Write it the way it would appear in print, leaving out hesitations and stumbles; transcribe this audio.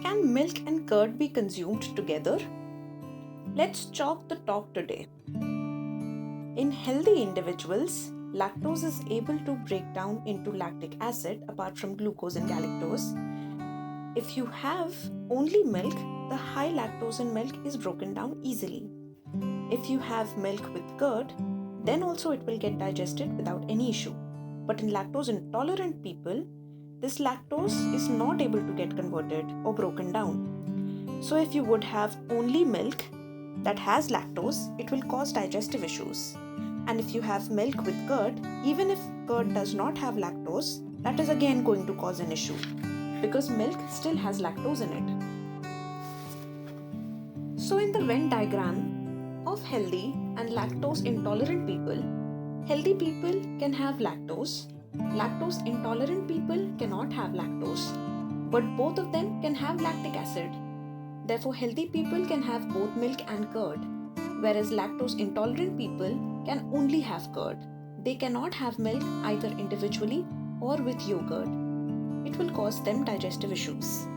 Can milk and curd be consumed together? Let's chalk the talk today. In healthy individuals, lactose is able to break down into lactic acid apart from glucose and galactose. If you have only milk, the high lactose in milk is broken down easily. If you have milk with curd, then also it will get digested without any issue. But in lactose intolerant people, this lactose is not able to get converted or broken down. So if you would have only milk that has lactose, it will cause digestive issues. And if you have milk with curd, even if curd does not have lactose, that is again going to cause an issue because milk still has lactose in it. So in the Venn diagram of healthy and lactose intolerant people, healthy people can have lactose, lactose intolerant people cannot have lactose, but both of them can have lactic acid. Therefore, healthy people can have both milk and curd, whereas lactose intolerant people can only have curd. They cannot have milk either individually or with yogurt. It will cause them digestive issues.